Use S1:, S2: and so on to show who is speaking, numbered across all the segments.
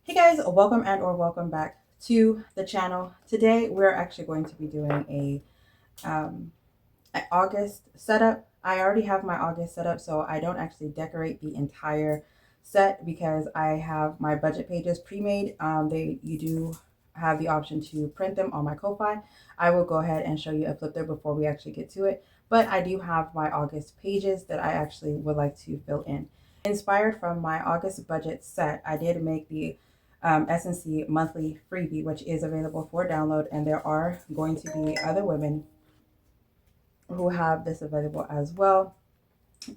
S1: Hey guys, welcome and or welcome back to the channel. Today we're actually going to be doing an August setup. I already have my August setup, so I don't actually decorate the entire set because I have my budget pages pre-made. You do have the option to print them on my Ko-Fi. I will go ahead and show you a flip there before we actually get to it. But I do have my August pages that I actually would like to fill in. Inspired from my August budget set, I did make the SnC monthly freebie, which is available for download, and there are going to be other women who have this available as well.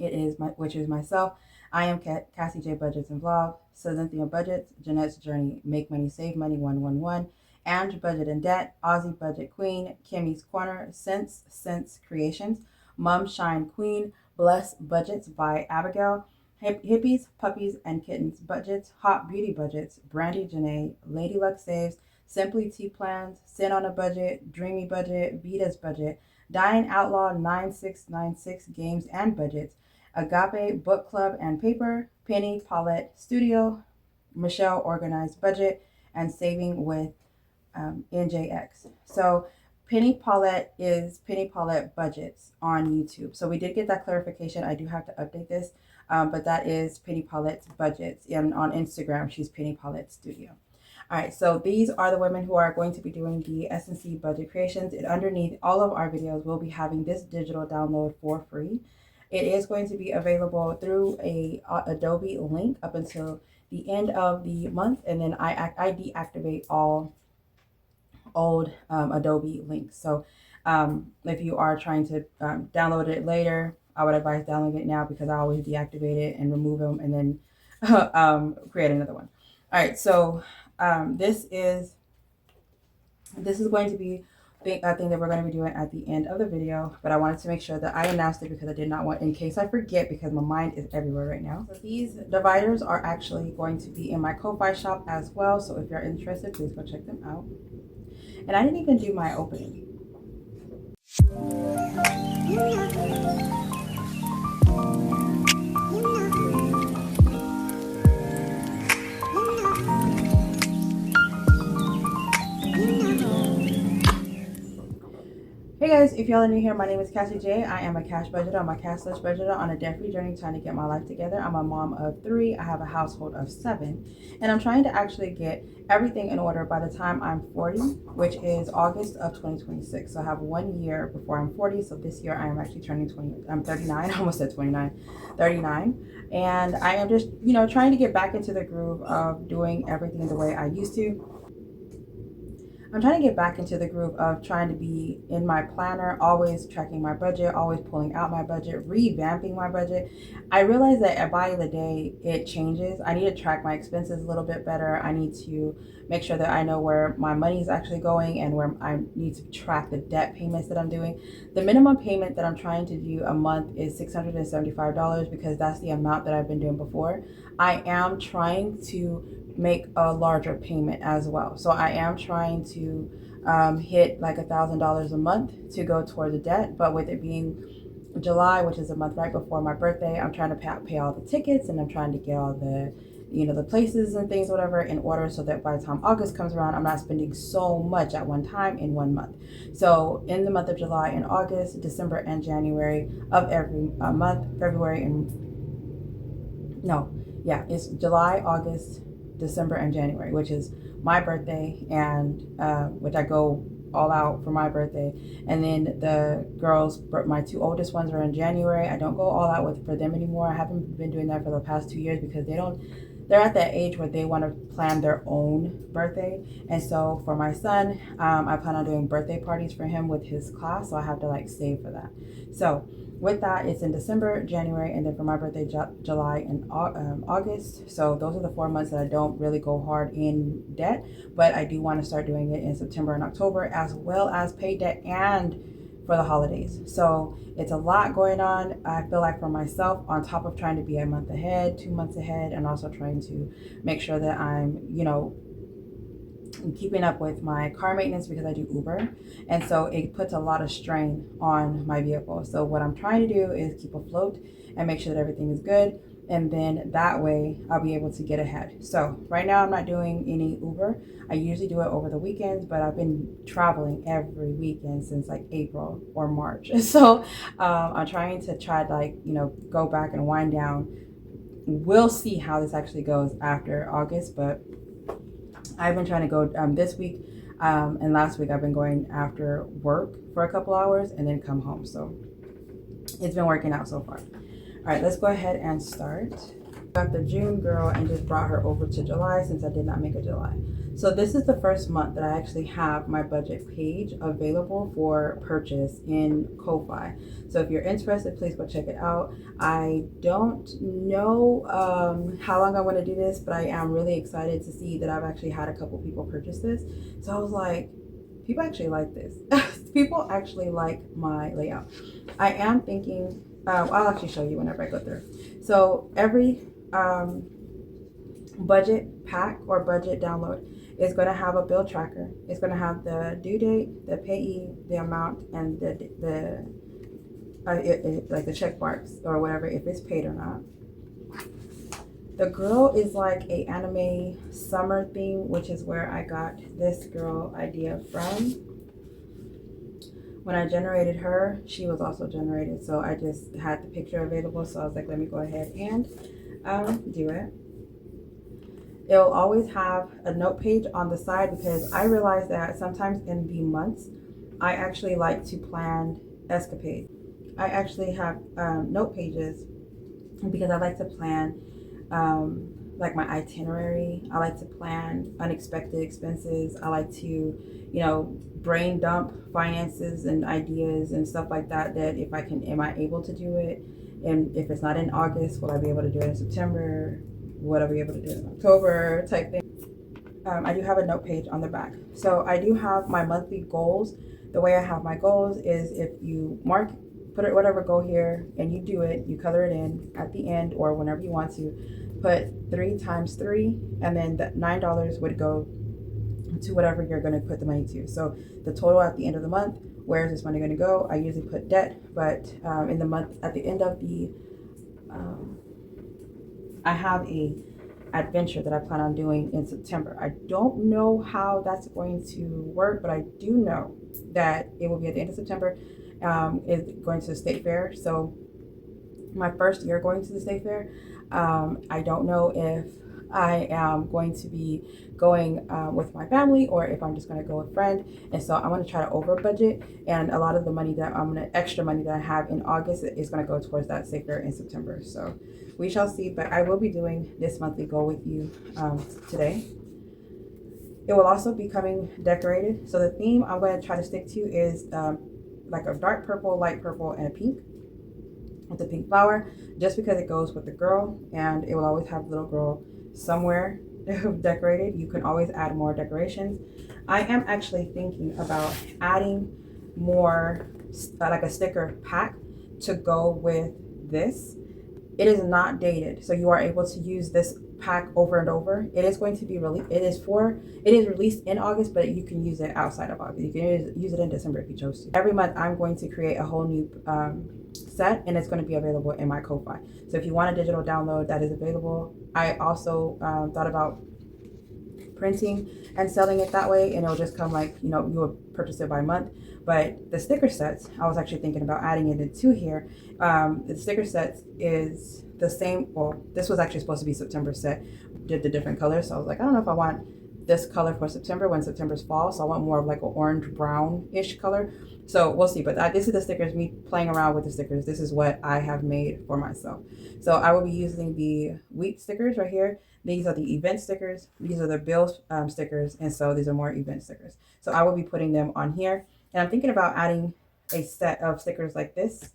S1: Which is myself. I am Cassie J Budgets and Vlog, Cynthia Budgets, Jeanette's Journey, Make Money, Save Money 111, and Budget and Debt, Aussie Budget Queen, Kimmy's Corner, Sense Creations, Mom Shine Queen, Bless Budgets by Abigail, Hippies, Puppies, and Kittens Budgets, Hot Beauty Budgets, Brandy Janae, Lady Luck Saves, Simply Tea Plans, Sin on a Budget, Dreamy Budget, Vita's Budget, Dying Outlaw 9696 Games and Budgets, Agape Book Club and Paper, Penny Paulette Studio, Michelle Organized Budget, and Saving with NJX. So Penny Paulette is Penny Paulette Budgets on YouTube. So we did get that clarification. I do have to update this, but that is Penny Paulette's Budgets. And on Instagram, she's Penny Paulette Studio. All right, so these are the women who are going to be doing the SnC budget creations. And underneath all of our videos, we'll be having this digital download for free. It is going to be available through a Adobe link up until the end of the month, and then I deactivate all old Adobe links. So if you are trying to download it later, I would advise downloading it now because I always deactivate it and remove them and then create another one. All right, so this is going to be a thing that we're going to be doing at the end of the video, but I wanted to make sure that I announced it because I did not want, in case I forget, because my mind is everywhere right now. So these dividers are actually going to be in my Ko-Fi shop as well, so if you're interested, please go check them out. And I didn't even do my opening. Hey guys, if y'all are new here, my name is Cassie J. I am a cash budgeter. I'm a cash/budgeter on a debt-free journey trying to get my life together. I'm a mom of 3. I have a household of 7. And I'm trying to actually get everything in order by the time I'm 40, which is August of 2026. So I have 1 year before I'm 40. So this year I am actually turning 20. I'm 39. I almost said 29. 39. And I am just, trying to get back into the groove of doing everything the way I used to. I'm trying to get back into the groove of trying to be in my planner, always tracking my budget, always pulling out my budget, revamping my budget. I realize that by the day it changes. I need to track my expenses a little bit better. I need to make sure that I know where my money is actually going and where I need to track the debt payments that I'm doing. The minimum payment that I'm trying to do a month is $675 because that's the amount that I've been doing before. I am trying to make a larger payment as well. So I am trying to hit like $1,000 a month to go toward the debt. But with it being July, which is a month right before my birthday, I'm trying to pay all the tickets and I'm trying to get all the the places and things, whatever, in order so that by the time August comes around, I'm not spending so much at one time in 1 month. So in the month of July and August, December and January of every month, February and it's July, August, December, and January, which is my birthday, and which I go all out for my birthday. And then the girls, my 2 oldest ones, are in January. I don't go all out for them anymore. I haven't been doing that for the past 2 years because they're at that age where they want to plan their own birthday. And so for my son, I plan on doing birthday parties for him with his class, so I have to save for that. So with that, it's in December, January, and then for my birthday, July and August. So those are the 4 months that I don't really go hard in debt, but I do want to start doing it in September and October, as well as pay debt and for the holidays. So it's a lot going on. I feel like for myself, on top of trying to be a month ahead, 2 months ahead, and also trying to make sure that I'm, keeping up with my car maintenance because I do Uber. And so it puts a lot of strain on my vehicle. So what I'm trying to do is keep afloat and make sure that everything is good. and then that way I'll be able to get ahead. So right now I'm not doing any Uber. I usually do it over the weekends, but I've been traveling every weekend since like April or March. So I'm trying to like, go back and wind down. We'll see how this actually goes after August, but I've been trying to go this week and last week I've been going after work for a couple hours and then come home. So it's been working out so far. All right, let's go ahead and start. Got the June girl and just brought her over to July since I did not make a July. So this is the first month that I actually have my budget page available for purchase in Ko-Fi. So if you're interested, please go check it out. I don't know how long I want to do this, but I am really excited to see that I've actually had a couple people purchase this. So I was like, people actually like this. People actually like my layout. I am thinking, I'll actually show you whenever I go through. So every budget pack or budget download is going to have a bill tracker. It's going to have the due date, the payee, the amount, and like the check marks or whatever, if it's paid or not. The girl is like a anime summer theme, which is where I got this girl idea from. When I generated her, she was also generated, so I just had the picture available, so I was like, let me go ahead and do it. It'll always have a note page on the side because I realized that sometimes in the months, I actually like to plan escapades. I actually have note pages because I like to plan like my itinerary. I like to plan unexpected expenses. I like to, brain dump finances and ideas and stuff like that, that if I can, am I able to do it? And if it's not in August, will I be able to do it in September? Would I be able to do it in October type thing? I do have a note page on the back. So I do have my monthly goals. The way I have my goals is if you put it whatever goal here and you do it, you color it in at the end or whenever you want to, put 3 times 3, and then the $9 would go to whatever you're going to put the money to. So the total at the end of the month, where is this money going to go? I usually put debt, but in the month at the end of the I have a adventure that I plan on doing in September. I don't know how that's going to work, but I do know that it will be at the end of September. Is going to the state fair. So my first year going to the state fair, I don't know if I am going to be going with my family or if I'm just going to go with a friend. And so I'm going to try to over budget, and a lot of the money that extra money that I have in August is going to go towards that state fair in September. So we shall see, but I will be doing this monthly goal with you today. It will also be coming decorated. So the theme I'm going to try to stick to is like a dark purple, light purple, and a pink with the pink flower, just because it goes with the girl, and it will always have the little girl somewhere decorated. You can always add more decorations. I am actually thinking about adding more like a sticker pack to go with this. It is not dated, so you are able to use this pack over and over. It is going to be released. It is released in August, but you can use it outside of August. You can use it in December if you chose to. Every month, I'm going to create a whole new set, and it's going to be available in my Ko-Fi. So if you want a digital download, that is available. I also thought about printing and selling it that way, and it'll just come like, you will purchase it by month. But the sticker sets, I was actually thinking about adding it into here. The sticker sets is the same. Well, this was actually supposed to be September set, did the different colors. So I was like, I don't know if I want this color for September when September's fall. So I want more of like an orange brown-ish color. So we'll see. But this is the stickers, me playing around with the stickers. This is what I have made for myself. So I will be using the week stickers right here. These are the event stickers. These are the bill stickers. And so these are more event stickers. So I will be putting them on here. And I'm thinking about adding a set of stickers like this.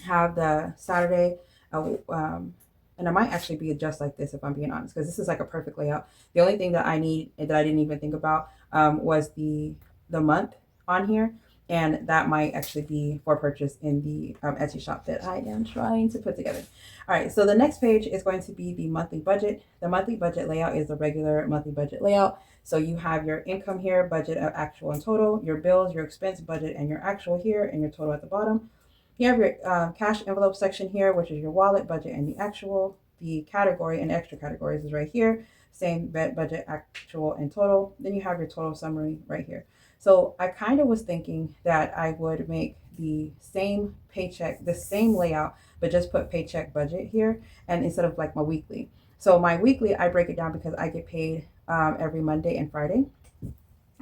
S1: Have the Saturday, and I might actually be just like this if I'm being honest, because this is like a perfect layout. The only thing that I need that I didn't even think about was the month on here, and that might actually be for purchase in the Etsy shop that I am trying to put together. All right, so the next page is going to be the monthly budget. The monthly budget layout is the regular monthly budget layout. So you have your income here, budget of actual and total, your bills, your expense budget, and your actual here, and your total at the bottom. You have your cash envelope section here, which is your wallet, budget, and the actual. The category and extra categories is right here. Same budget, actual, and total. Then you have your total summary right here. So I kind of was thinking that I would make the same paycheck, the same layout, but just put paycheck budget here, and instead of like my weekly. So my weekly, I break it down because I get paid every Monday and Friday.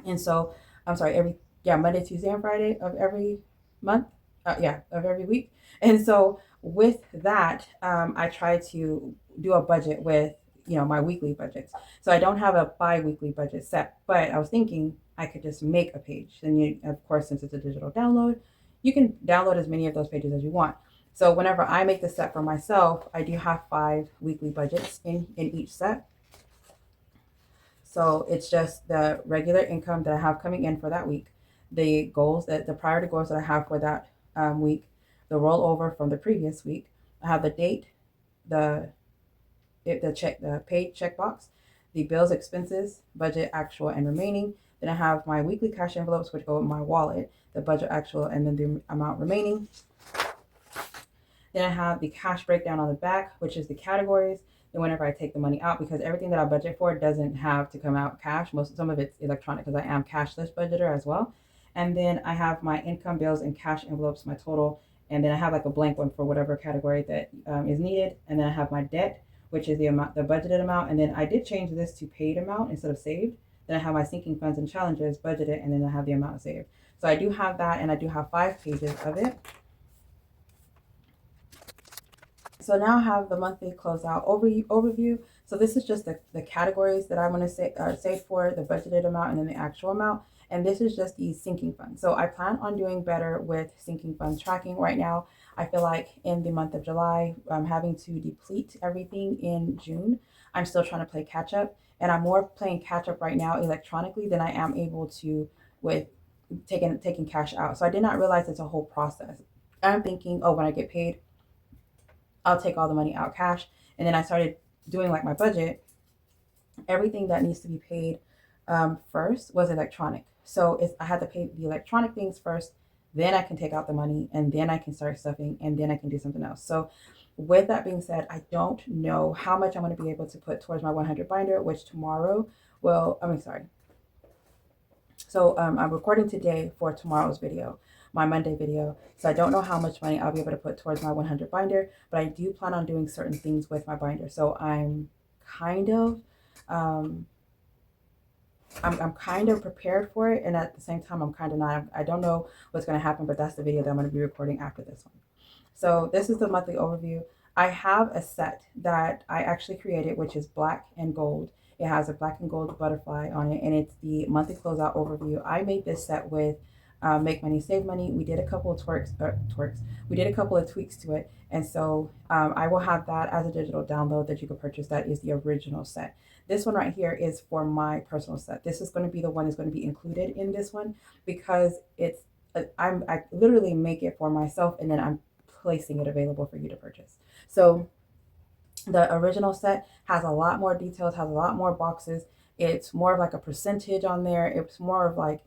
S1: And so, I'm sorry, Monday, Tuesday, and Friday of every month. Of every week. And so, with that, I try to do a budget with, my weekly budgets. So I don't have a bi-weekly budget set, but I was thinking I could just make a page. And of course, since it's a digital download, you can download as many of those pages as you want. So whenever I make the set for myself, I do have 5 weekly budgets in each set. So it's just the regular income that I have coming in for that week, the goals that the priority goals that I have for that week, the rollover from the previous week. I have the date, the the paid checkbox, the bills, expenses, budget, actual, and remaining. Then I have my weekly cash envelopes, which go in my wallet, the budget, actual, and then the amount remaining. Then I have the cash breakdown on the back, which is the categories. Then whenever I take the money out, because everything that I budget for doesn't have to come out cash. Some of it's electronic because I am cashless budgeter as well. And then I have my income, bills, and cash envelopes, my total. And then I have like a blank one for whatever category that is needed. And then I have my debt, which is the amount, the budgeted amount. And then I did change this to paid amount instead of saved. Then I have my sinking funds and challenges budgeted, and then I have the amount saved. So I do have that, and I do have 5 pages of it. So now I have the monthly closeout overview. So this is just the categories that I want to save for the budgeted amount and then the actual amount. And this is just the sinking fund. So I plan on doing better with sinking fund tracking right now. I feel like in the month of July, I'm having to deplete everything in June. I'm still trying to play catch up, and I'm more playing catch up right now electronically than I am able to with taking cash out. So I did not realize it's a whole process. I'm thinking, oh, when I get paid, I'll take all the money out cash. And then I started doing like my budget. Everything that needs to be paid first was electronic. So I had to pay the electronic things first, then I can take out the money, and then I can start stuffing, and then I can do something else. So with that being said, I don't know how much I'm going to be able to put towards my 100 binder, which tomorrow will, I mean, sorry. So I'm recording today for tomorrow's video, my Monday video. So I don't know how much money I'll be able to put towards my 100 binder, but I do plan on doing certain things with my binder. So I'm kind of, I'm kind of prepared for it, and at the same time, I'm kind of not. I don't know what's going to happen, but that's the video that I'm going to be recording after this one. So this is the monthly overview. I have a set that I actually created, which is black and gold. It has a black and gold butterfly on it, and it's the monthly closeout overview. I made this set with Make Money, Save Money. We did a couple of twerks. We did a couple of tweaks to it, and so I will have that as a digital download that you can purchase. That is the original set. This one right here is for my personal set. This is going to be the one that's going to be included in this one because it's I literally make it for myself, and then I'm placing it available for you to purchase. So the original set has a lot more details, has a lot more boxes. It's more of like a percentage on there. It's more of like,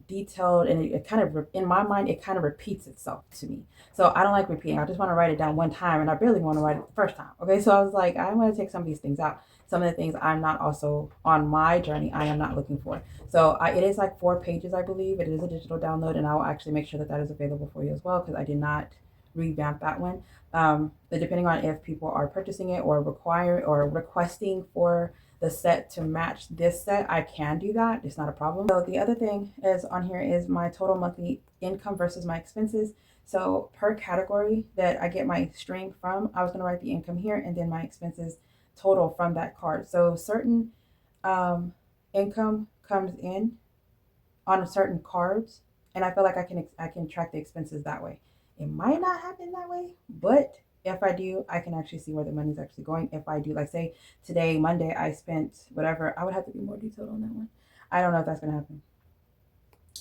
S1: detailed, and it kind of, in my mind, it kind of repeats itself to me. So I don't like repeating. I just want to write it down one time, and I barely want to write it the first time. Okay, so I was like, I'm going to take some of these things out. Some of the things I'm not also on my journey, I am not looking for. So it is like 4 pages, I believe. It is a digital download, and I will actually make sure that that is available for you as well, because I did not revamp that one. Depending on if people are purchasing it or requesting for the set to match this set, I can do that. It's not a problem. So the other thing is on here is my total monthly income versus my expenses. So per category that I get my string from, I was going to write the income here and then my expenses total from that card. So certain income comes in on certain cards, and I feel like I can track the expenses that way. It might not happen that way, but if I do, I can actually see where the money's actually going. If I do, like say today, Monday, I spent whatever, I would have to be more detailed on that one. I don't know if that's gonna happen.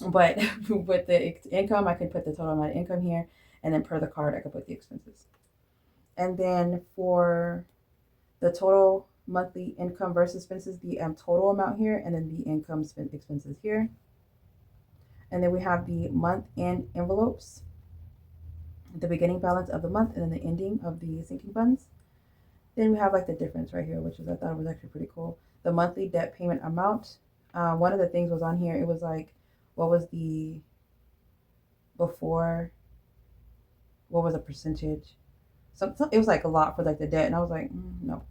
S1: But with the income, I could put the total amount of income here, and then per the card, I could put the expenses. And then for the total monthly income versus expenses, the total amount here, and then the income expenses here. And then we have the month end envelopes. the beginning balance of the month and then the ending of the sinking funds. Then we have like the difference right here, which is, I thought was actually pretty cool. The monthly debt payment amount. One of the things was on here. It was like, what was the before? What was the percentage? So it was like a lot for like the debt, and I was like, no.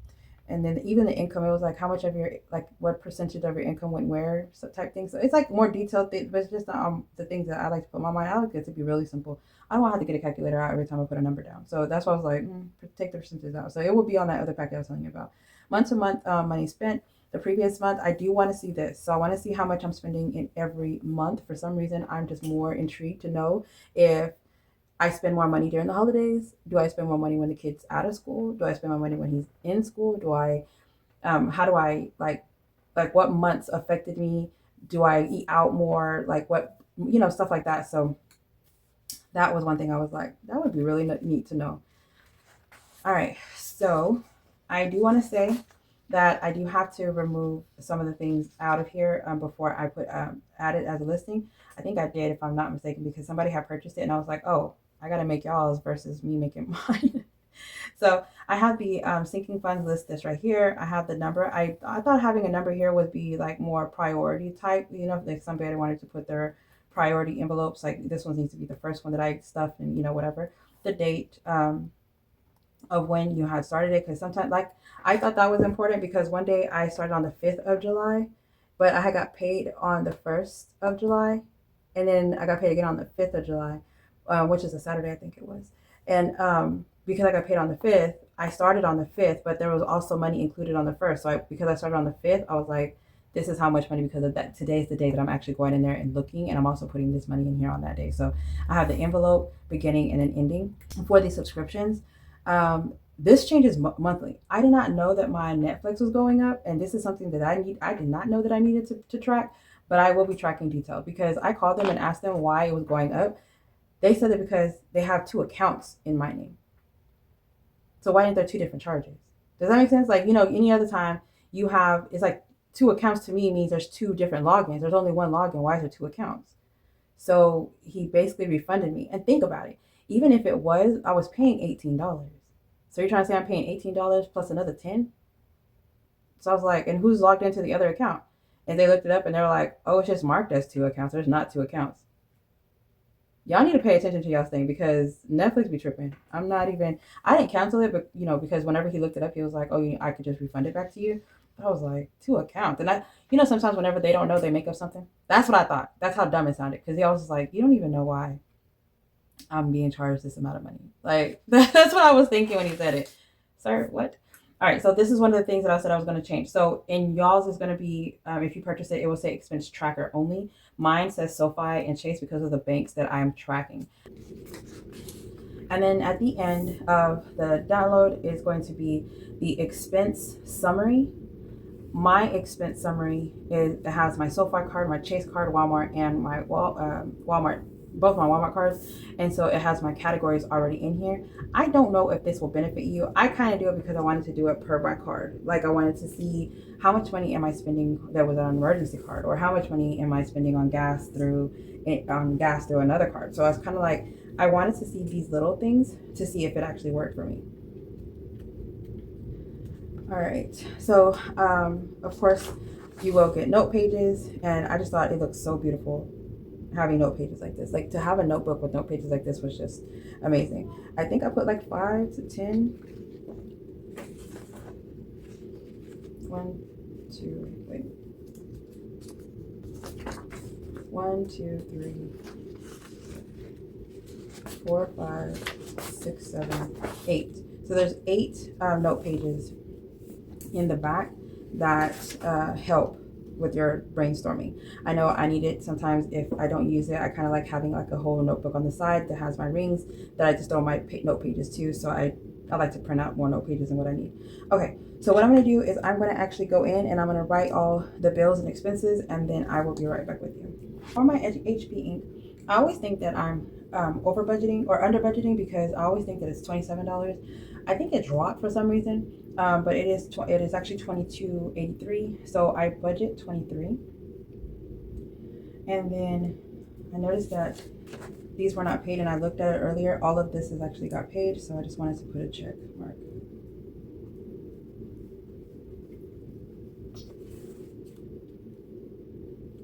S1: And then even the income, it was like how much of your, like what percentage of your income went where, so type thing. So it's like more detailed things, but it's just not the things that I like to put in my mind. I like it to be really simple. I don't want to have to get a calculator out every time I put a number down. So that's why I was like, take the percentages out. So it will be on that other packet I was telling you about. Month to month money spent. The previous month, I do want to see this. So I want to see how much I'm spending in every month. For some reason, I'm just more intrigued to know if I spend more money during the holidays. Do I spend more money when the kid's out of school? Do I spend more money when he's in school? Do I, how do I like what months affected me? Do I eat out more? Like what, stuff like that. So that was one thing I was like, that would be really neat to know. All right. So I do want to say that I do have to remove some of the things out of here before I put add it as a listing. I think I did, if I'm not mistaken, because somebody had purchased it and I was like, oh, I got to make y'all's versus me making mine. So I have the sinking funds list this right here. I have the number. I thought having a number here would be like more priority type, like somebody wanted to put their priority envelopes, like this one needs to be the first one that I stuff and whatever. The date of when you had started it, because sometimes, like, I thought that was important because one day I started on the 5th of July, but I had got paid on the 1st of July, and then I got paid again on the 5th of July, which is a Saturday, I think it was. And because I got paid on the 5th, I started on the 5th, but there was also money included on the 1st. So because I started on the 5th, I was like, this is how much money, because of that. Today's the day that I'm actually going in there and looking, and I'm also putting this money in here on that day. So I have the envelope beginning and then ending for these subscriptions. This changes monthly. I did not know that my Netflix was going up, and this is something that I did not know that I needed to track, but I will be tracking detail because I called them and asked them why it was going up. They said that because they have 2 accounts in my name. So why aren't there 2 different charges? Does that make sense? Like, any other time you have, it's like 2 accounts to me means there's 2 different logins. There's only one login. Why is there 2 accounts? So he basically refunded me. And think about it. Even if it was, I was paying $18. So you're trying to say I'm paying $18 plus another 10? So I was like, and who's logged into the other account? And they looked it up and they were like, oh, it's just marked as 2 accounts. There's not 2 accounts. Y'all need to pay attention to y'all's thing because Netflix be tripping. I didn't cancel it, but because whenever he looked it up, he was like, oh, I could just refund it back to you. But I was like, 2 accounts. And sometimes whenever they don't know, they make up something. That's what I thought. That's how dumb it sounded. Because he always was like, you don't even know why I'm being charged this amount of money. Like, that's what I was thinking when he said it. Sir, what? All right, so this is one of the things that I said I was going to change. So in y'all's is going to be, if you purchase it, it will say expense tracker only. Mine says SoFi and Chase because of the banks that I'm tracking. And then at the end of the download is going to be the expense summary. My expense summary has my SoFi card, my Chase card, Walmart, and my Walmart, both my Walmart cards. And so it has my categories already in here. I don't know if this will benefit you. I kind of do it because I wanted to do it per my card. Like I wanted to see how much money am I spending that was an emergency card, or how much money am I spending on gas through another card. So I was kind of like, I wanted to see these little things to see if it actually worked for me. All right, so of course you will get note pages, and I just thought it looked so beautiful having note pages like this. Like to have a notebook with note pages like this was just amazing. I think I put like 5 to 10. 1, 2, 3, 4, 5, 6, 7, 8. So there's 8 note pages in the back that help with your brainstorming. I know I need it sometimes. If I don't use it, I kind of like having like a whole notebook on the side that has my rings that I just throw my note pages to. So I like to print out more note pages than what I need. Okay, so what I'm going to do is I'm going to actually go in and I'm going to write all the bills and expenses, and then I will be right back with you. For my HP ink, I always think that I'm over budgeting or under budgeting because I always think that it's $27. I think it dropped for some reason. But it is actually $22.83, so I budget $23. And then I noticed that these were not paid, and I looked at it earlier. All of this has actually got paid, so I just wanted to put a check mark.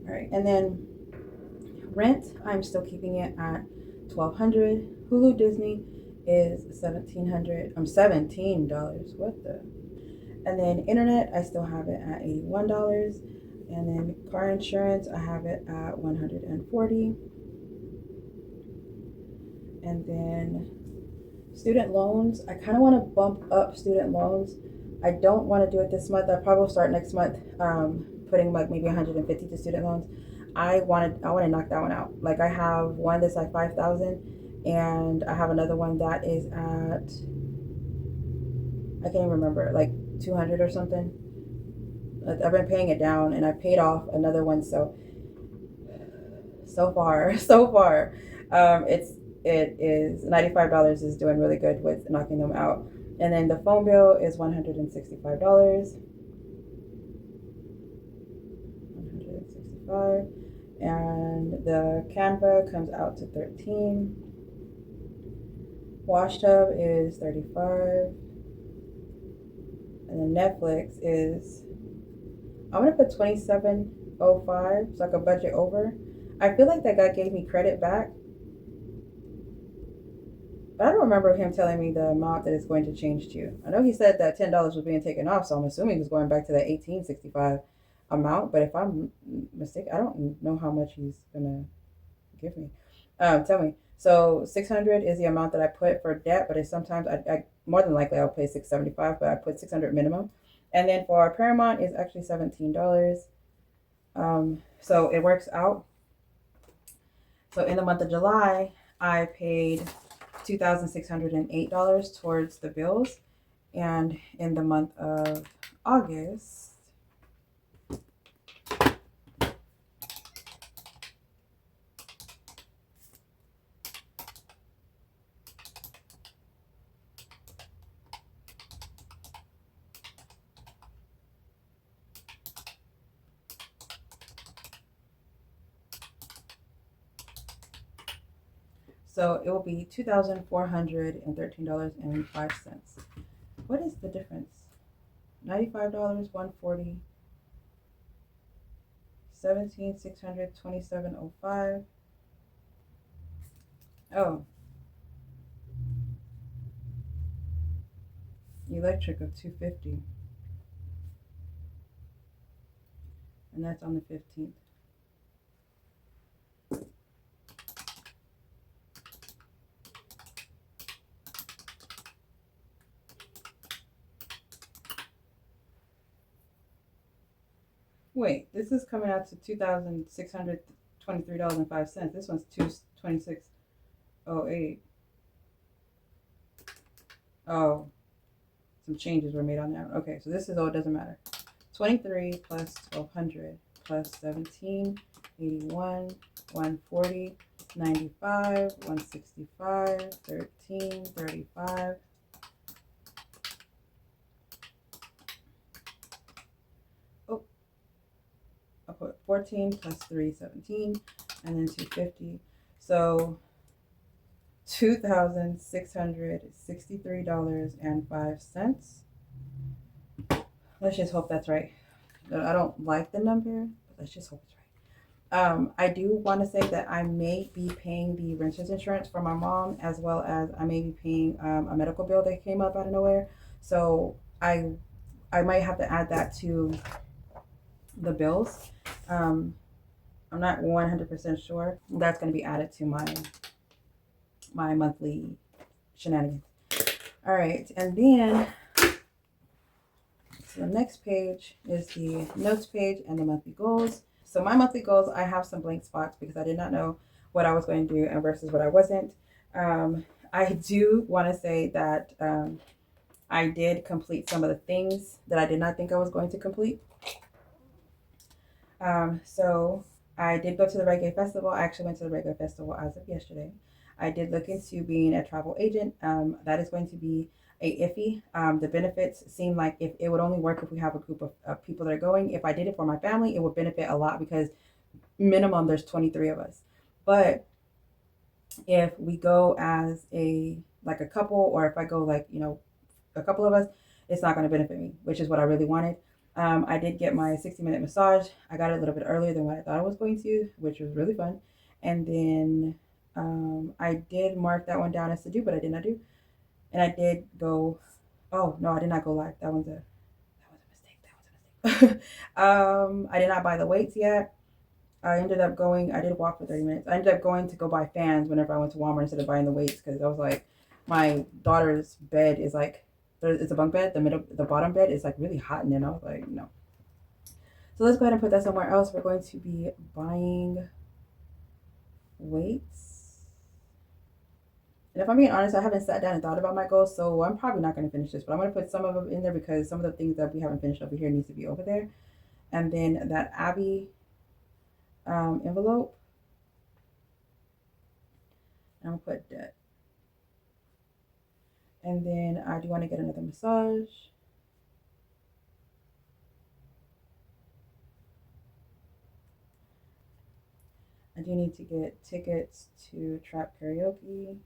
S1: All right, and then rent, I'm still keeping it at $1,200. Hulu Disney is $1,700. $17. What the? And then internet, I still have it at $81. And then car insurance, I have it at $140. And then student loans, I kind of want to bump up student loans. I don't want to do it this month. I probably will start next month, putting like maybe 150 to student loans. I want to knock that one out. Like I have one that's like 5,000, and I have another one that is at, I can't even remember, like 200 or something. I've been paying it down, and I paid off another one. So far, it is $95 is doing really good with knocking them out. And then the phone bill is $165. And the Canva comes out to $13. Wash tub is $35. And then Netflix is, I'm gonna put $27.05 so I could budget over. I feel like that guy gave me credit back, but I don't remember him telling me the amount that it's going to change to. I know he said that $10 was being taken off, so I'm assuming he's going back to that $18.65 amount. But if I'm mistaken, I don't know how much he's gonna give me. Tell me. So 600 is the amount that I put for debt, but it's sometimes I more than likely I'll pay 675, but I put 600 minimum. And then for our Paramount is actually $17. So it works out. So in the month of July, I paid $2,608 towards the bills. And in the month of August, so it will be $2,413.05. What is the difference? $95, $140, $17,627.05. Oh, electric of $250, and that's on the 15th. Wait, this is coming out to $2,623.05. This one's $226.08. Oh, some changes were made on that. Okay, so this is, oh, it doesn't matter. 23 plus 1,200 plus 1781, 140, 95, 165, 13, 35. Oh, I'll put 14 plus 3, 17, and then 250. So $2,663.05. Let's just hope that's right. I don't like the number, but let's just hope it's right. I do want to say that I may be paying the renter's insurance for my mom, as well as I may be paying a medical bill that came up out of nowhere. So I might have to add that to the bills. I'm not 100% sure. That's going to be added to my monthly shenanigans. All right, and then so the next page is the notes page and the monthly goals. So my monthly goals, I have some blank spots because I did not know what I was going to do and versus what I wasn't. I do want to say that I did complete some of the things that I did not think I was going to complete. So I did go to the Reggae Festival. I actually went to the Reggae Festival as of yesterday. I did look into being a travel agent. That is going to be a iffy. The benefits seem like if it would only work if we have a group of people that are going. If I did it for my family, it would benefit a lot because minimum there's 23 of us. But if we go as a couple, or if I go like, a couple of us, it's not going to benefit me, which is what I really wanted. I did get my 60-minute massage. I got it a little bit earlier than what I thought I was going to, which was really fun. And then I did mark that one down as to do, but I did not do. And I did go. Oh no, I did not go live. That was a mistake. That was a mistake. I did not buy the weights yet. I ended up going. I did walk for 30 minutes. I ended up going to go buy fans whenever I went to Walmart instead of buying the weights, because I was like, my daughter's bed is like, it's a bunk bed. The bottom bed is like really hot in there. And I was like, no. So let's go ahead and put that somewhere else. We're going to be buying weights. And if I'm being honest, I haven't sat down and thought about my goals, so I'm probably not going to finish this. But I'm going to put some of them in there because some of the things that we haven't finished over here needs to be over there. And then that Abby envelope, I'm going to put debt. And then I do want to get another massage. I do need to get tickets to Trap Karaoke.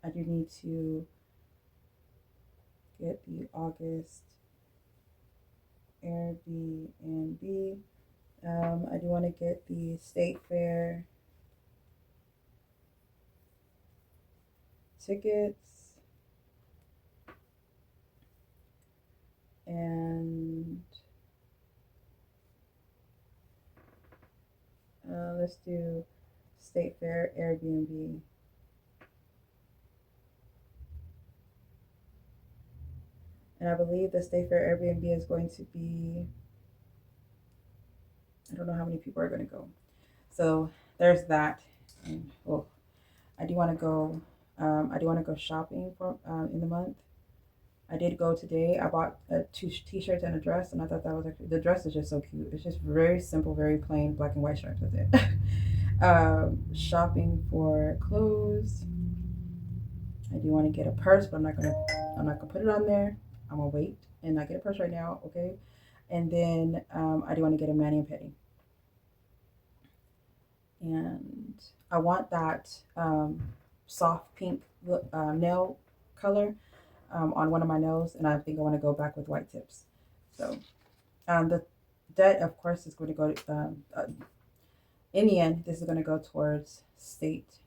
S1: I do need to get the August Airbnb. I do want to get the State Fair tickets. And let's do State Fair Airbnb. And I believe the State Fair Airbnb is going to be, I don't know how many people are going to go. So there's that. And, I do want to go. I do want to go shopping for in the month. I did go today. I bought two t-shirts and a dress, and I thought that was actually, the dress is just so cute. It's just very simple, very plain, black and white stripes. That's it. Shopping for clothes. I do want to get a purse, but I'm not gonna put it on there. I'm gonna wait and not get a purse right now, okay? And then I do want to get a mani and pedi. And I want that soft pink nail color on one of my nails, and I think I want to go back with white tips. So the debt, of course, is going to go in the end. This is going to go towards State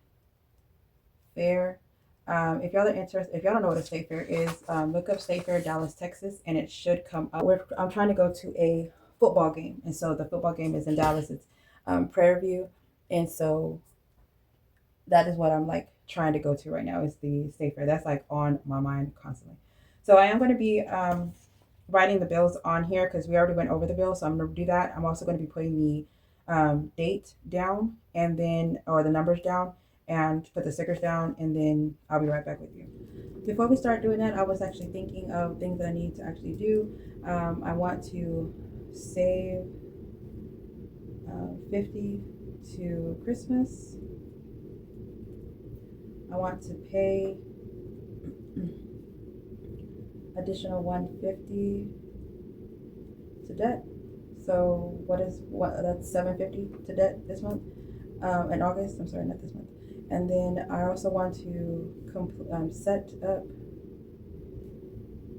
S1: Fair. If y'all are interested, if y'all don't know what a State Fair is, look up State Fair Dallas, Texas, and it should come up. I'm trying to go to a football game, and so the football game is in Dallas. It's Prairie View, and so that is what I'm like trying to go to right now, is the State Fair. That's like on my mind constantly. So I am going to be writing the bills on here because we already went over the bill. So I'm going to do that. I'm also going to be putting the date down, and then, or the numbers down, and put the stickers down, and then I'll be right back with you. Before we start doing that, I was actually thinking of things that I need to actually do. I want to save 50 to Christmas. I want to pay additional 150 to debt. So that's 750 to debt this month, in August. I'm sorry, not this month. And then I also want to set up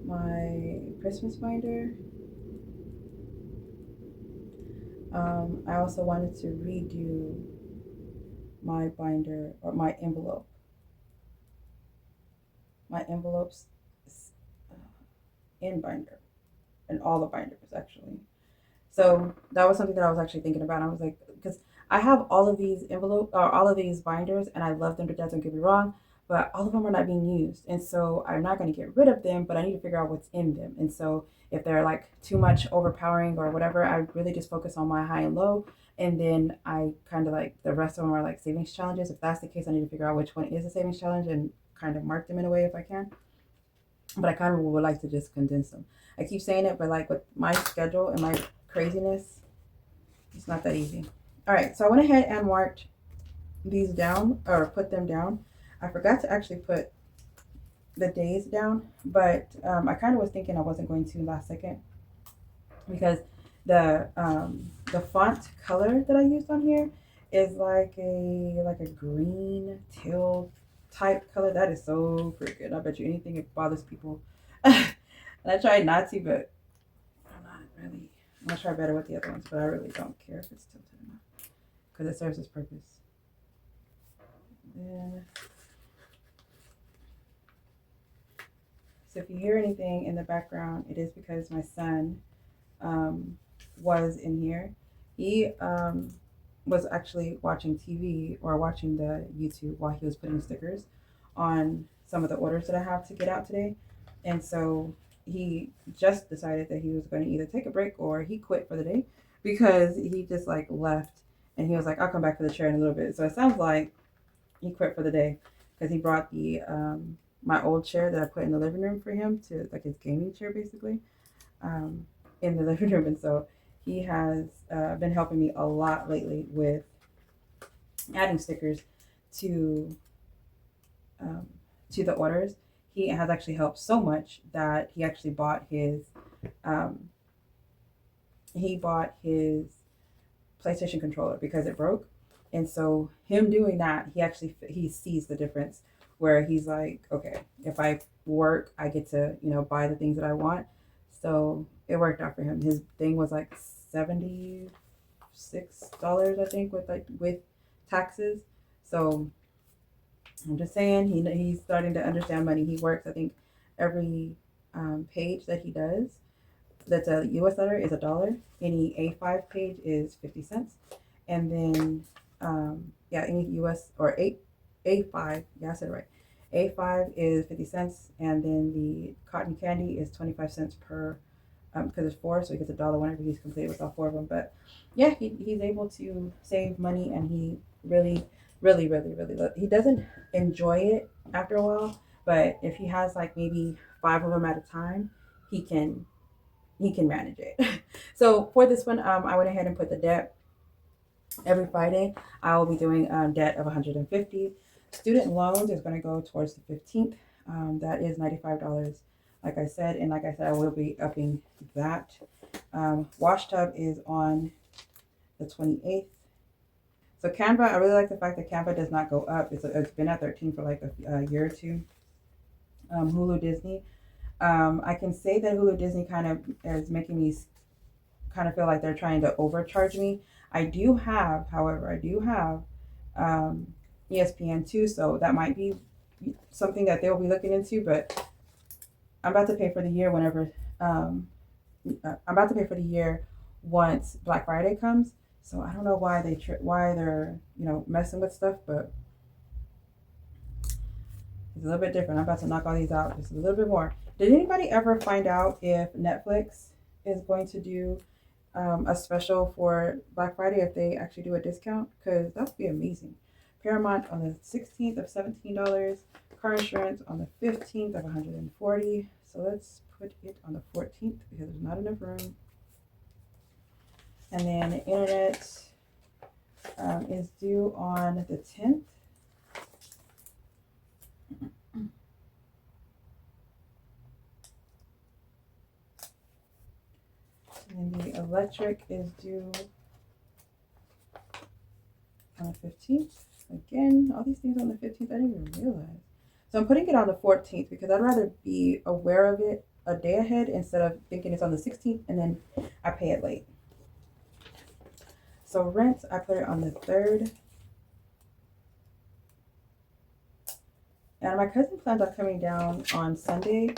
S1: my Christmas binder. I also wanted to redo my binder, or my envelope. My envelopes in binder, and all the binders actually. So that was something that I was actually thinking about. I was like, because I have all of these all of these binders, and I love them to death. Don't get me wrong, but all of them are not being used, and so I'm not going to get rid of them. But I need to figure out what's in them, and so if they're like too much overpowering or whatever, I really just focus on my high and low, and then I kind of like the rest of them are like savings challenges. If that's the case, I need to figure out which one is a savings challenge and kind of mark them in a way if I can. But I kind of would like to just condense them. I keep saying it, but like with my schedule and my craziness, it's not that easy. All right, so I went ahead and marked these down, or put them down. I forgot to actually put the days down, but I kind of was thinking I wasn't going to last second. because the font color that I used on here is like a green teal type color. That is so freaking. I bet you anything it bothers people. And I tried not to, but I'm not really. I'm gonna try better with the other ones, but I really don't care if it's tilted or not because it serves its purpose. And so if you hear anything in the background, it is because my son was in here. He was actually watching TV or watching the YouTube while he was putting stickers on some of the orders that I have to get out today. And so he just decided that he was going to either take a break or he quit for the day because he just like left and he was like, I'll come back for the chair in a little bit. So it sounds like he quit for the day because he brought the my old chair that I put in the living room for him to like his gaming chair basically um, in the living room. And so he has been helping me a lot lately with adding stickers to um, to the orders. He has actually helped so much that he actually um, bought his PlayStation controller because it broke. And so him doing that, he sees the difference where he's like, okay, if I work, I get to, buy the things that I want. So it worked out for him. His thing was like $76, I think, with taxes. So I'm just saying he's starting to understand money. He works, I think, every page that he does that's a US letter is $1. Any A5 page is 50 cents. And then any US or A5, yeah, I said it right. A5 is 50 cents, and then the cotton candy is 25 cents per because it's four, so he gets $1 whenever he's completed with all four of them. But yeah, he's able to save money, and he really, really, really, really he doesn't enjoy it after a while, but if he has like maybe five of them at a time, he can manage it. So for this one, I went ahead and put the debt every Friday. I will be doing debt of 150. Student loans is going to go towards the 15th. That is $95. Like I said, I will be upping that. Wash tub is on the 28th. So Canva, I really like the fact that Canva does not go up. It's been at 13 for like a year or two. Hulu Disney. I can say that Hulu Disney kind of is making me kind of feel like they're trying to overcharge me. However, I do have ESPN too, so that might be something that they'll be looking into. But I'm about to pay for the year I'm about to pay for the year once Black Friday comes. So I don't know why they're messing with stuff, but it's a little bit different. I'm about to knock all these out just a little bit more. Did anybody ever find out if Netflix is going to do a special for Black Friday if they actually do a discount? Because that would be amazing. Paramount on the 16th of $17. Car insurance on the 15th of $140. So let's put it on the 14th because there's not enough room. And then the internet is due on the 10th. And the electric is due on the 15th. Again, all these things on the 15th, I didn't even realize. So I'm putting it on the 14th because I'd rather be aware of it a day ahead instead of thinking it's on the 16th and then I pay it late. So rent, I put it on the 3rd. And my cousin plans on coming down on Sunday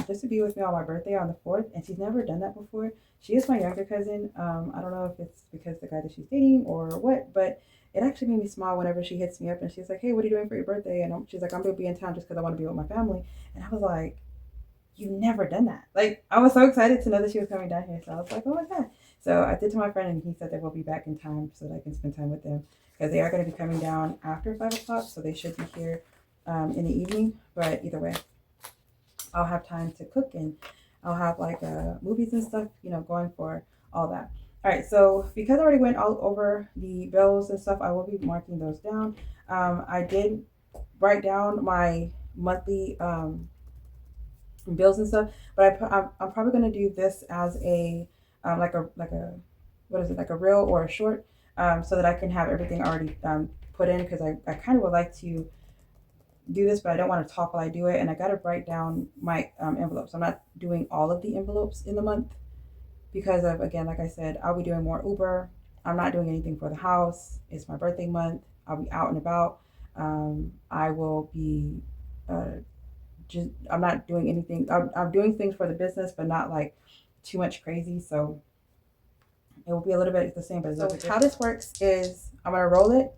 S1: just to be with me on my birthday on the 4th. And she's never done that before. She is my younger cousin. I don't know if it's because the guy that she's dating or what, but it actually made me smile whenever she hits me up and she's like, hey, what are you doing for your birthday? And she's like, I'm going to be in town just because I want to be with my family. And I was like, you've never done that. Like, I was so excited to know that she was coming down here. So I was like, oh my God. So I did to my friend and he said they will be back in time so that I can spend time with them because they are going to be coming down after 5 o'clock. So they should be here in the evening. But either way, I'll have time to cook and I'll have like movies and stuff, going for all that. All right, so because I already went all over the bills and stuff, I will be marking those down. I did write down my monthly bills and stuff, but I'm probably going to do this as a like a what is it, like a reel or a short, so that I can have everything already put in, because I kind of would like to do this, but I don't want to talk while I do it, and I got to write down my envelopes. I'm not doing all of the envelopes in the month because of, again, like I said, I'll be doing more Uber. I'm not doing anything for the house. It's my birthday month. I'll be out and about. I will be just, I'm not doing anything. I'm doing things for the business, but not like too much crazy. So it will be a little bit the same. But so how this works is I'm gonna roll it.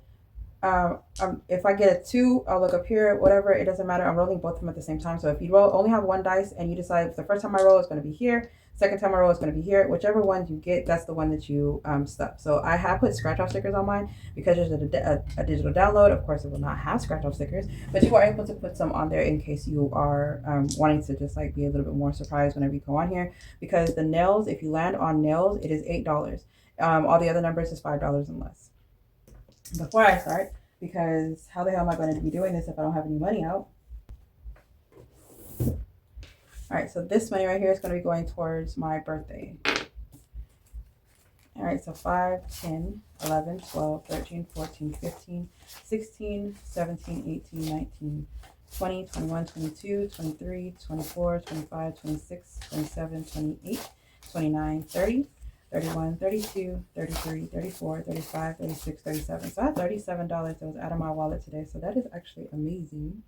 S1: If I get a 2, I'll look up here, whatever, it doesn't matter. I'm rolling both of them at the same time. So if you only have one dice and you decide the first time I roll is going to be here, second time I roll is going to be here, whichever one you get, that's the one that you stuff. So I have put scratch off stickers on mine because there's a digital download. Of course, it will not have scratch off stickers, but you are able to put some on there in case you are wanting to just like be a little bit more surprised whenever you go on here. Because the nails, if you land on nails, it is $8. All the other numbers is $5 and less. Before I start, because how the hell am I going to be doing this if I don't have any money out? All right, so this money right here is going to be going towards my birthday. All right, so 5, 10, 11, 12, 13, 14, 15, 16, 17, 18, 19, 20, 21, 22, 23, 24, 25, 26, 27, 28, 29, 30. 31, 32, 33, 34, 35, 36, 37. So I have $37 that was out of my wallet today. So that is actually amazing.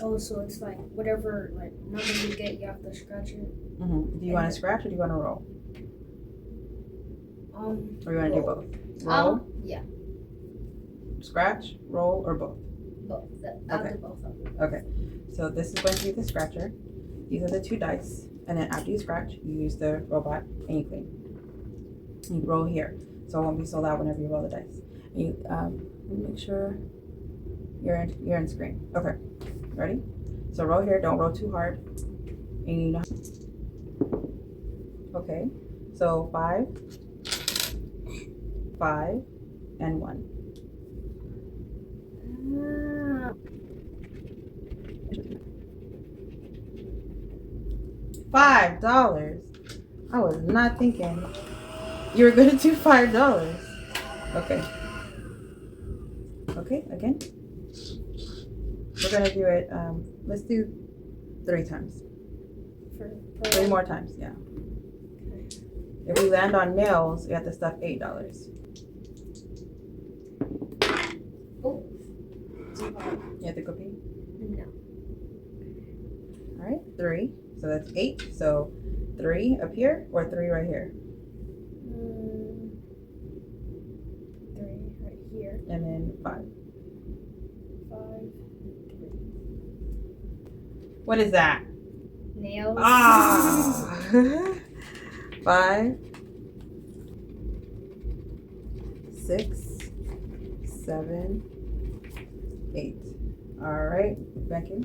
S2: Oh, so it's like whatever like number you get, you have to scratch it.
S1: Do you want to scratch or do you want to roll? Or you want to do both? Roll?
S2: Yeah.
S1: Scratch, roll, or both?
S2: Both. I'll do both of them.
S1: Okay. So this is going to be the scratcher. These are the 2 dice. And then after you scratch, you use the robot and you clean. You roll here, so it won't be so loud whenever you roll the dice. And you make sure you're in screen. Okay, ready? So roll here. Don't roll too hard. And you know. Okay, so 5, 5, and 1. $5. I was not thinking you were gonna do $5. Okay. Okay, again. We're gonna do it. Let's do 3 times. 3 more times, yeah. Okay. If we land on nails, we have to stuff $8.
S2: Oh.
S1: You have to go pee?
S2: No.
S1: All right, 3. So that's 8. So 3 up here or 3 right here?
S2: 3 right here.
S1: And then 5.
S2: 5, 3.
S1: What is that?
S2: Nails.
S1: Ah! 5, 6, 7, 8. All right, back in.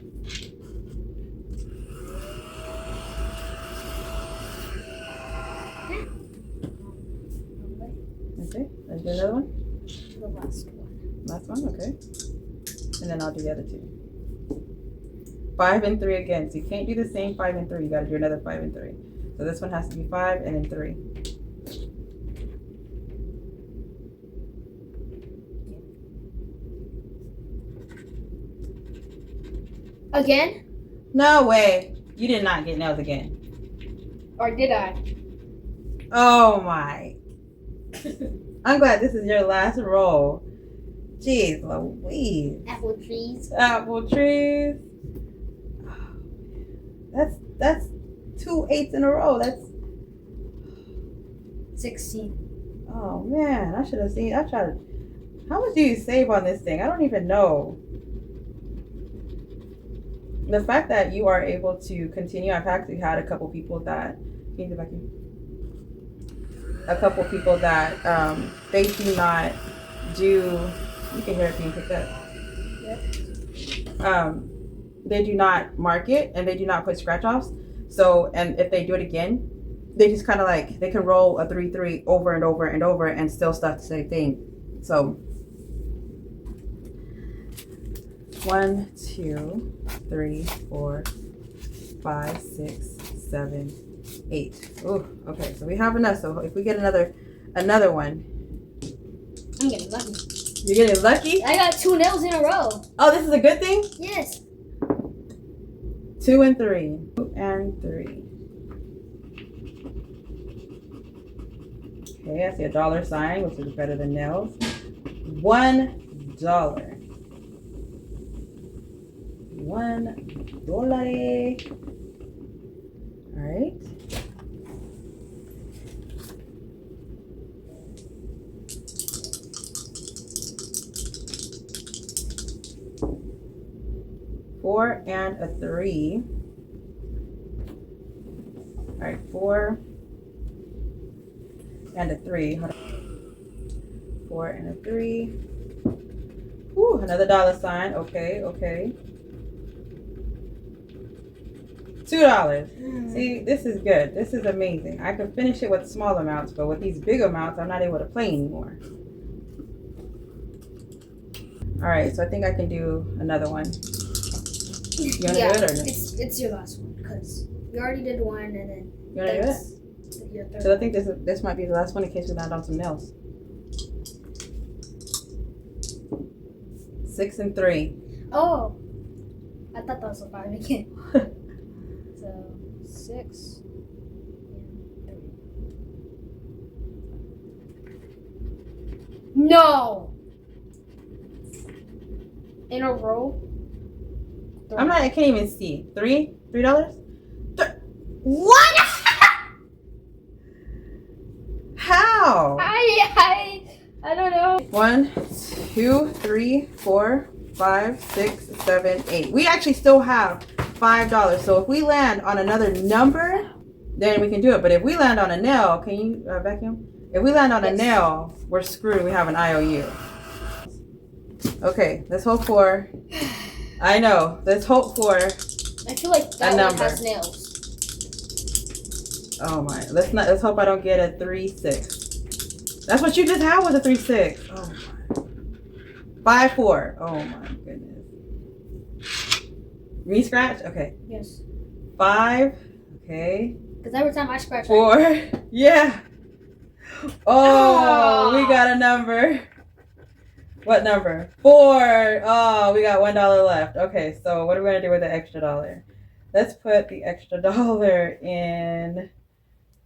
S1: Okay, let's do another one.
S2: The last one.
S1: Last one, okay. And then I'll do the other 2. 5 and 3 again. So you can't do the same 5 and 3. You got to do another 5 and 3. So this one has to be 5 and then 3.
S2: Again?
S1: No way. You did not get nails again.
S2: Or did I?
S1: Oh my. I'm glad this is your last roll. Jeez Louise.
S2: Apple trees.
S1: Apple trees. That's 2 8s in a row. That's
S2: 16.
S1: Oh man, I should have seen. I tried to. How much do you save on this thing? I don't even know. The fact that you are able to continue, I've actually had a couple people that, a couple people that they do not do, you can hear it being picked up.
S2: Yep.
S1: They do not mark it and they do not put scratch offs. So, and if they do it again, they just kind of like, they can roll a 3-3 over and over and over and still stuff the same thing. So 1, 2, 3, 4, 5, 6, 7, 8. Ooh, okay, so we have enough. So if we get another one.
S2: I'm getting lucky.
S1: You're getting lucky?
S2: I got 2 nails in a row.
S1: Oh, this is a good thing?
S2: Yes.
S1: 2 and 3. 2 and 3. Okay, I see a dollar sign, which is better than nails. $1. $1. All right. $4 and a 3. All right, 4 and a 3. 4 and a 3. Ooh, another dollar sign. Okay, okay. $2. See, this is good. This is amazing. I can finish it with small amounts, but with these big amounts, I'm not able to play anymore. All right, so I think I can do another one. You want to do it or no?
S2: It's your last one because we already did one and then.
S1: You want to do it?
S2: Your third.
S1: So I think this might be the last one in case we land on some nails. 6 and 3.
S2: Oh, I thought that was a 5 again. So 6 and 3. No. In a row.
S1: I can't even see. $3? What? How?
S2: I don't know.
S1: 1, 2, 3, 4, 5, 6, 7, 8. We actually still have $5. So if we land on another number, then we can do it. But if we land on a nail, can you vacuum? If we land on a nail, we're screwed. We have an IOU. Okay, let's hope for. I know. Let's hope for.
S2: I feel like that one has nails.
S1: Oh my! Let's hope I don't get a 3, 6. That's what you just had was a 3, 6. Oh my. 5, 4. Oh my goodness. Me scratch? Okay.
S2: Yes.
S1: 5. Okay.
S2: Because every time I scratch.
S1: 4. Yeah. Oh, we got a number. What number? 4. Oh, we got $1 left. Okay, so what are we gonna do with the extra dollar? Let's put the extra dollar in.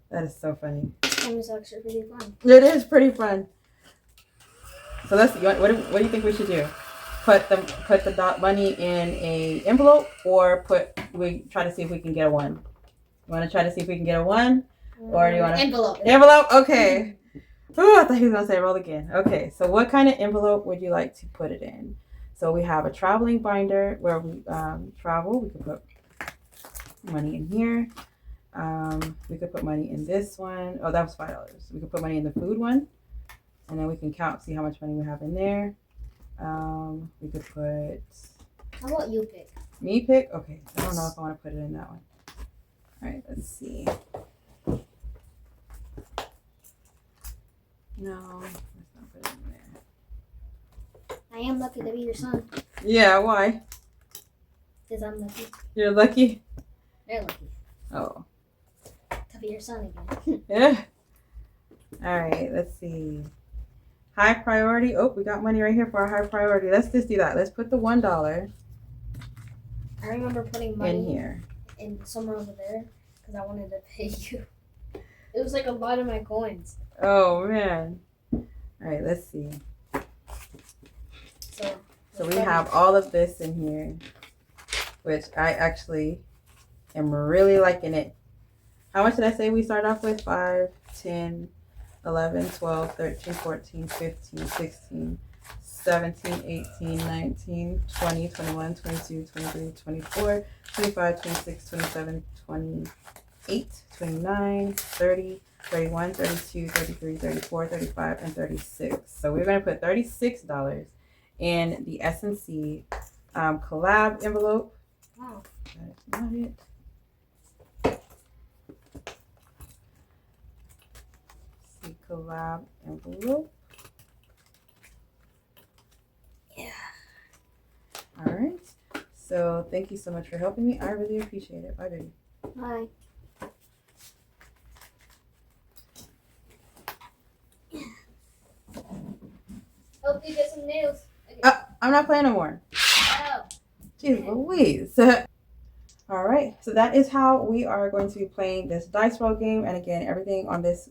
S1: That is so funny.
S2: This one is actually pretty fun.
S1: It is pretty fun. So let's. What do you think we should do? Put the money in a envelope, or we try to see if we can get a 1. You want to try to see if we can get a 1, or do you want to
S2: envelope?
S1: Envelope. Okay. Ooh, I thought he was gonna say roll again. Okay. So what kind of envelope would you like to put it in? So we have a traveling binder where we travel. We can put money in here. We could put money in this one. Oh, that was $5. We could put money in the food one, and then we can see how much money we have in there. We could put.
S2: How about you pick?
S1: Me pick? Okay. I don't know if I want to put it in that one. All right. Let's see. No, let's not put it in there.
S2: I am lucky to be your son.
S1: Yeah. Why?
S2: Because I'm lucky.
S1: You're lucky.
S2: They're lucky.
S1: Oh.
S2: To be your son again.
S1: Yeah. All right, let's see. High priority. Oh, we got money right here for our high priority. Let's just do that. Let's put the $1
S2: I remember putting money
S1: in here.
S2: In somewhere over there because I wanted to pay you. It was like a lot of my coins.
S1: Oh man. All right, let's see. So we have all of this in here, which I actually am really liking it. How much did I say we start off with? 5, 10, 11, 12, 13, 14, 15, 16, 17, 18, 19, 20, 21, 22, 23, 24, 25, 26, 27, 28, 29, 30, 31, 32, 33, 34, 35, and 36. So we're going to put $36 in the SnC Collab envelope.
S2: Wow.
S1: That's not it. Collab envelope.
S2: Yeah.
S1: All right. So thank you so much for helping me. I really appreciate it. Bye, baby.
S2: Bye. help you get some nails. Okay.
S1: I'm not playing no more.
S2: Oh.
S1: Jeez Louise. All right, so that is how we are going to be playing this dice roll game. And again, everything on this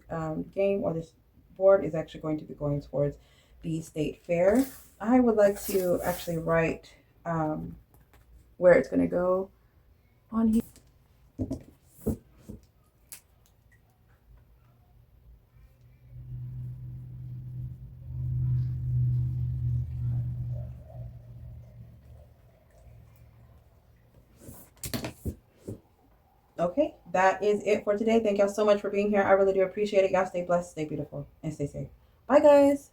S1: game or this board is actually going to be going towards the state fair. I would like to actually write where it's going to go on here. Okay, that is it for today. Thank y'all so much for being here. I really do appreciate it. Y'all stay blessed, stay beautiful, and stay safe. Bye, guys.